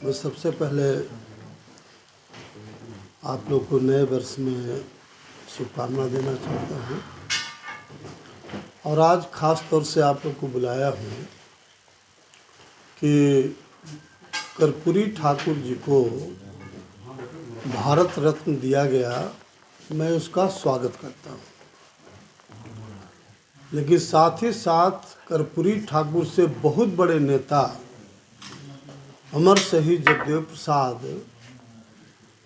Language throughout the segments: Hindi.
मैं सबसे पहले आप लोग को नए वर्ष में शुभकामना देना चाहता हूँ और आज ख़ास तौर से आप लोग को बुलाया हूँ कि कर्पूरी ठाकुर जी को भारत रत्न दिया गया, मैं उसका स्वागत करता हूँ। लेकिन साथ ही साथ कर्पूरी ठाकुर से बहुत बड़े नेता अमर शहीद जगदेव प्रसाद,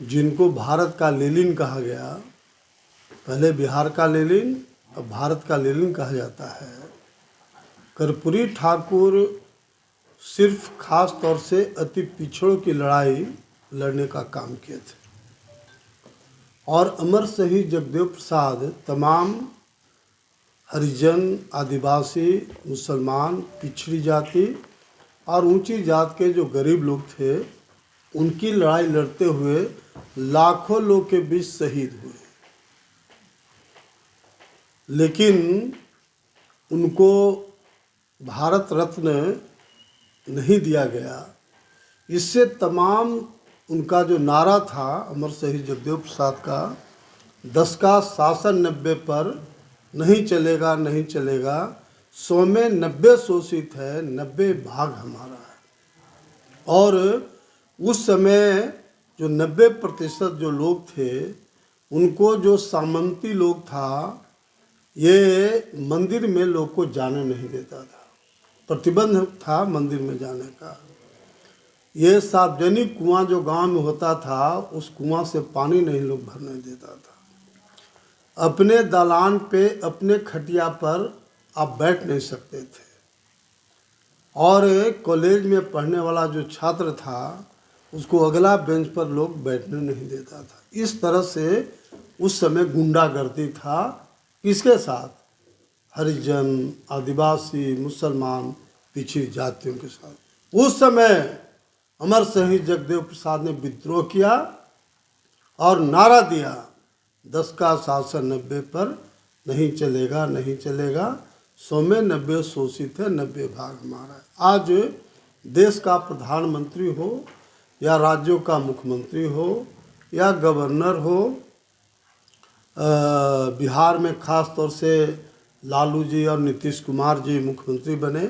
जिनको भारत का लेनिन कहा गया, पहले बिहार का लेनिन अब भारत का लेनिन कहा जाता है। कर्पूरी ठाकुर सिर्फ खास तौर से अति पिछड़ों की लड़ाई लड़ने का काम किए थे और अमर शहीद जगदेव प्रसाद तमाम हरिजन, आदिवासी, मुसलमान, पिछड़ी जाति और ऊंची जात के जो गरीब लोग थे, उनकी लड़ाई लड़ते हुए लाखों लोग के बीच शहीद हुए। लेकिन उनको भारत रत्न नहीं दिया गया। इससे तमाम उनका जो नारा था अमर शहीद जगदेव प्रसाद का, 10 का शासन 90 पर नहीं चलेगा, नहीं चलेगा, 100 में 90 शोषित है, 90 भाग हमारा है। और उस समय जो 90% जो लोग थे, उनको जो सामंती लोग था, ये मंदिर में लोग को जाने नहीं देता था, प्रतिबंध था मंदिर में जाने का। ये सार्वजनिक कुआं जो गांव में होता था, उस कुआं से पानी नहीं लोग भरने देता था। अपने दालान पे, अपने खटिया पर आप बैठ नहीं सकते थे और कॉलेज में पढ़ने वाला जो छात्र था, उसको अगला बेंच पर लोग बैठने नहीं देता था। इस तरह से उस समय गुंडागर्दी था। किसके साथ? हरिजन, आदिवासी, मुसलमान, पिछड़ी जातियों के साथ। उस समय अमर शहीद जगदेव प्रसाद ने विद्रोह किया और नारा दिया, 10 का शासन 90 पर नहीं चलेगा, नहीं चलेगा, 100 में 90 शोषित है, 90 भाग हमारा है। आज देश का प्रधानमंत्री हो या राज्यों का मुख्यमंत्री हो या गवर्नर हो, बिहार में खास तौर से लालू जी और नीतीश कुमार जी मुख्यमंत्री बने,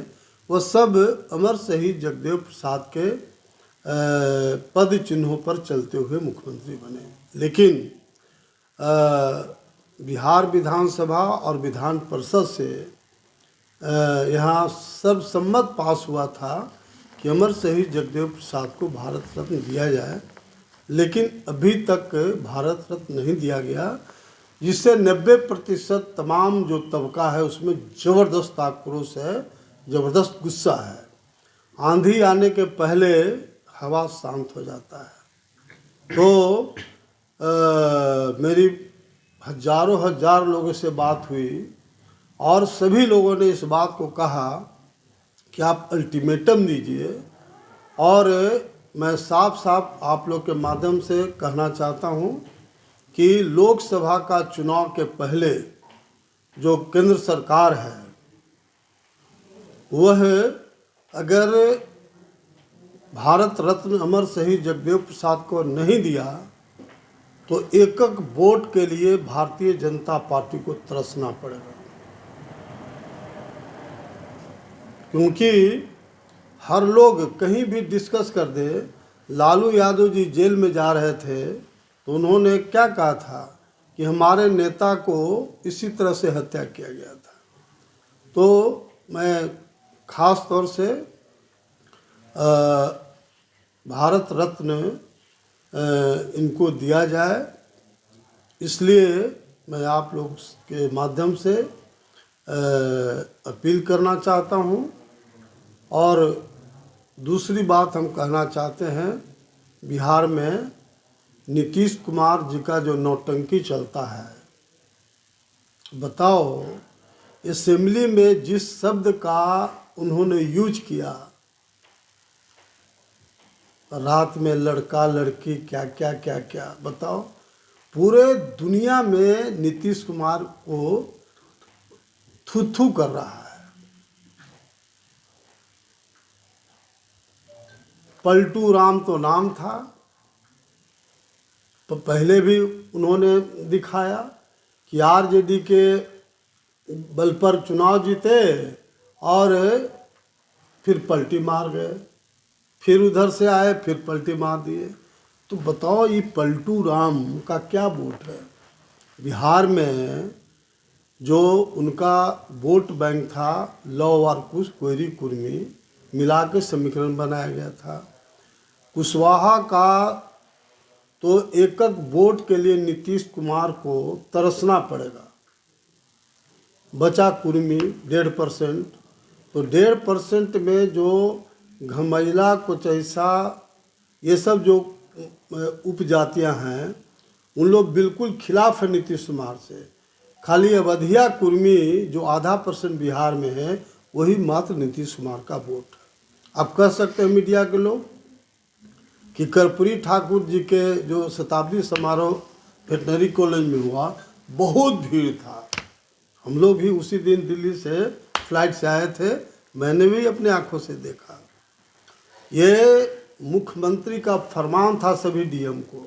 वो सब अमर शहीद जगदेव प्रसाद के पद चिन्हों पर चलते हुए मुख्यमंत्री बने। लेकिन बिहार विधानसभा और विधान परिषद से यहाँ सर्वसम्मत पास हुआ था कि अमर शहीद जगदेव प्रसाद को भारत रत्न दिया जाए, लेकिन अभी तक भारत रत्न नहीं दिया गया, जिससे 90% तमाम जो तबका है उसमें ज़बरदस्त आक्रोश है, ज़बरदस्त गुस्सा है। आंधी आने के पहले हवा शांत हो जाता है। तो मेरी हजारों हजार लोगों से बात हुई और सभी लोगों ने इस बात को कहा कि आप अल्टीमेटम दीजिए। और मैं साफ साफ आप लोग के माध्यम से कहना चाहता हूँ कि लोकसभा का चुनाव के पहले जो केंद्र सरकार है, वह अगर भारत रत्न अमर शहीद जगदेव प्रसाद को नहीं दिया तो एक एक वोट के लिए भारतीय जनता पार्टी को तरसना पड़ेगा। क्योंकि हर लोग कहीं भी डिस्कस कर दे, लालू यादव जी जेल में जा रहे थे तो उन्होंने क्या कहा था कि हमारे नेता को इसी तरह से हत्या किया गया था। तो मैं खास तौर से भारत रत्न इनको दिया जाए, इसलिए मैं आप लोग के माध्यम से अपील करना चाहता हूँ। और दूसरी बात हम कहना चाहते हैं, बिहार में नीतीश कुमार जी का जो नौटंकी चलता है, बताओ असेंबली में जिस शब्द का उन्होंने यूज किया, रात में लड़का लड़की क्या क्या क्या क्या, बताओ। पूरे दुनिया में नीतीश कुमार को थू थू कर रहा है। पलटू राम तो नाम था, तो पहले भी उन्होंने दिखाया कि आरजेडी के बल पर चुनाव जीते और फिर पलटी मार गए, फिर उधर से आए फिर पलटी मार दिए। तो बताओ ये पलटू राम का क्या वोट है? बिहार में जो उनका वोट बैंक था, लौ और कुश कोयरी कुर्मी मिला के समीकरण बनाया गया था। कुशवाहा का तो एक वोट के लिए नीतीश कुमार को तरसना पड़ेगा, बचा कुर्मी 1.5%। तो 1.5% में जो घमैला कुचैसा ये सब जो उपजातियां हैं, उन लोग बिल्कुल खिलाफ है नीतीश कुमार से। खाली अवधिया कुर्मी जो 0.5% बिहार में है, वही मात्र नीतीश कुमार का वोट है। आप कह सकते हैं मीडिया के लोग कि कर्पूरी ठाकुर जी के जो शताब्दी समारोह वेटनरी कॉलेज में हुआ, बहुत भीड़ था। हम लोग भी उसी दिन दिल्ली से फ्लाइट से आए थे, मैंने भी अपने आंखों से देखा। ये मुख्यमंत्री का फरमान था सभी डीएम को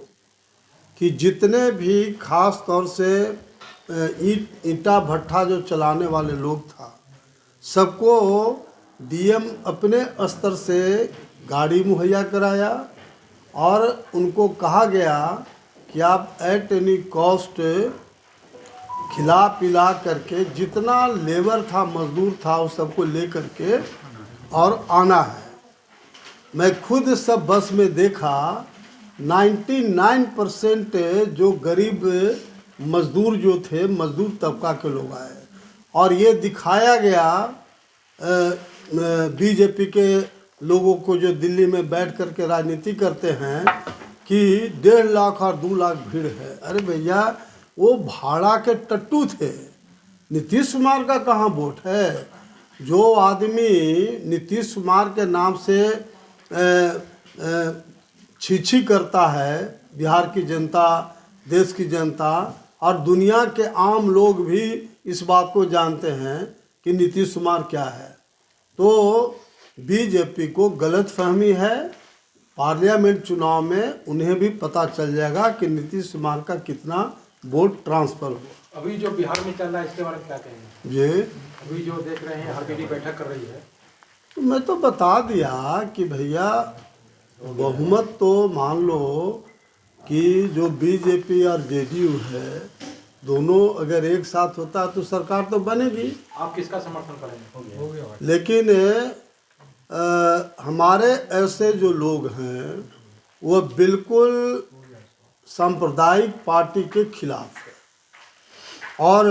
कि जितने भी खास तौर से ईंटा भट्ठा जो चलाने वाले लोग था, सबको डीएम अपने स्तर से गाड़ी मुहैया कराया और उनको कहा गया कि आप एट एनी कॉस्ट खिला पिला करके जितना लेबर था, मजदूर था, उस सबको ले करके और आना है। मैं खुद सब बस में देखा, 99% जो गरीब मजदूर जो थे, मजदूर तबका के लोग आए। और ये दिखाया गया बीजेपी के लोगों को जो दिल्ली में बैठ कर के राजनीति करते हैं कि 1.5 लाख और 2 लाख भीड़ है। अरे भैया, वो भाड़ा के टट्टू थे। नीतीश कुमार का कहाँ वोट है? जो आदमी नीतीश कुमार के नाम से छी करता है, बिहार की जनता, देश की जनता और दुनिया के आम लोग भी इस बात को जानते हैं कि नीतीश कुमार क्या है। तो बीजेपी को गलत फहमी है। पार्लियामेंट चुनाव में उन्हें भी पता चल जाएगा कि नीतीश कुमार का कितना वोट ट्रांसफर हुआ। अभी जो बिहार में चल रहा है, इसके बारे में क्या कहेंगे? जी, अभी जो देख रहे हैं, आरजेडी बैठक कर रही है। तो मैं तो बता दिया कि भैया, बहुमत तो मान लो कि जो बीजेपी और जेडीयू है, दोनों अगर एक साथ होता है तो सरकार तो बनेगी। आप किसका समर्थन करेंगे? लेकिन हमारे ऐसे जो लोग हैं वो बिल्कुल सांप्रदायिक पार्टी के खिलाफ है। और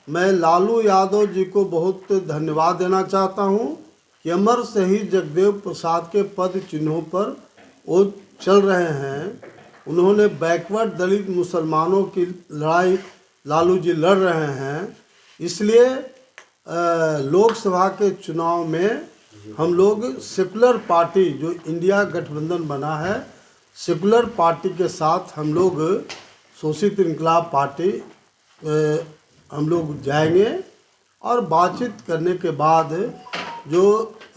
मैं लालू यादव जी को बहुत धन्यवाद देना चाहता हूं कि अमर शहीद जगदेव प्रसाद के पद चिन्हों पर वो चल रहे हैं। उन्होंने बैकवर्ड दलित मुसलमानों की लड़ाई लालू जी लड़ रहे हैं। इसलिए लोकसभा के चुनाव में हम लोग सेकुलर पार्टी जो इंडिया गठबंधन बना है, सेकुलर पार्टी के साथ हम लोग शोषित इनकलाब पार्टी हम लोग जाएंगे और बातचीत करने के बाद जो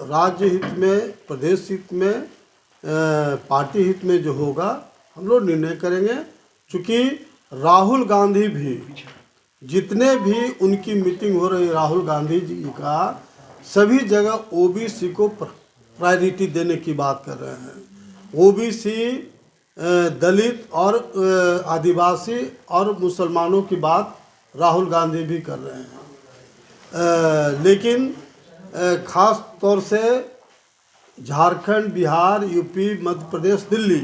राज्य हित में, प्रदेश हित में, पार्टी हित में जो होगा हम लोग निर्णय करेंगे। चूँकि राहुल गांधी भी, जितने भी उनकी मीटिंग हो रही है राहुल गांधी जी का, सभी जगह ओबीसी को प्रायोरिटी देने की बात कर रहे हैं। ओबीसी, दलित और आदिवासी और मुसलमानों की बात राहुल गांधी भी कर रहे हैं। लेकिन खास तौर से झारखंड, बिहार, यूपी, मध्य प्रदेश, दिल्ली,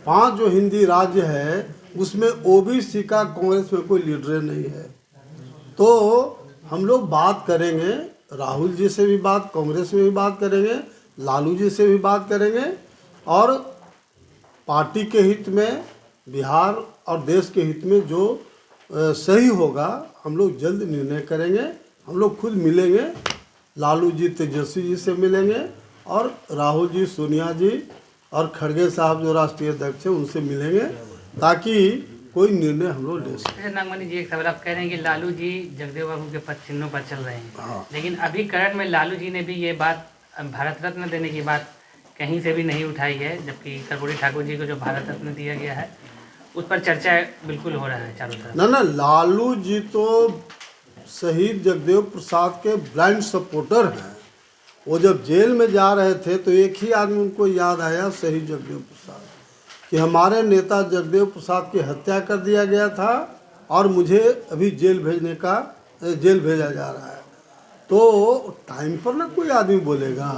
5 जो हिंदी राज्य है, उसमें ओबीसी का कांग्रेस में कोई लीडर नहीं है। तो हम लोग बात करेंगे, राहुल जी से भी बात, कांग्रेस में भी बात करेंगे, लालू जी से भी बात करेंगे और पार्टी के हित में, बिहार और देश के हित में जो सही होगा हम लोग जल्द निर्णय करेंगे। हम लोग खुद मिलेंगे, लालू जी तेजस्वी जी से मिलेंगे और राहुल जी, सोनिया जी और खड़गे साहब जो राष्ट्रीय अध्यक्ष हैं उनसे मिलेंगे, ताकि कोई निर्णय हम लोग ले सकें। नागमणि जी, एक सवाल आप कह रहे हैं कि लालू जी जगदेव बाबू के पद चिन्हों पर चल रहे हैं। हाँ। लेकिन अभी करंट में लालू जी ने भी ये बात, भारत रत्न देने की बात कहीं से भी नहीं उठाई है, जबकि कर्पूरी ठाकुर जी को जो भारत रत्न दिया गया है उस पर चर्चा बिल्कुल हो रहा है चारों तरफ। ना लालू जी तो शहीद जगदेव प्रसाद के ब्लाइंड सपोर्टर हैं। वो जब जेल में जा रहे थे तो एक ही आदमी उनको याद आया, शहीद जगदेव प्रसाद, कि हमारे नेता जगदेव प्रसाद की हत्या कर दिया गया था और मुझे अभी जेल भेजा जा रहा है। तो टाइम पर ना कोई आदमी बोलेगा।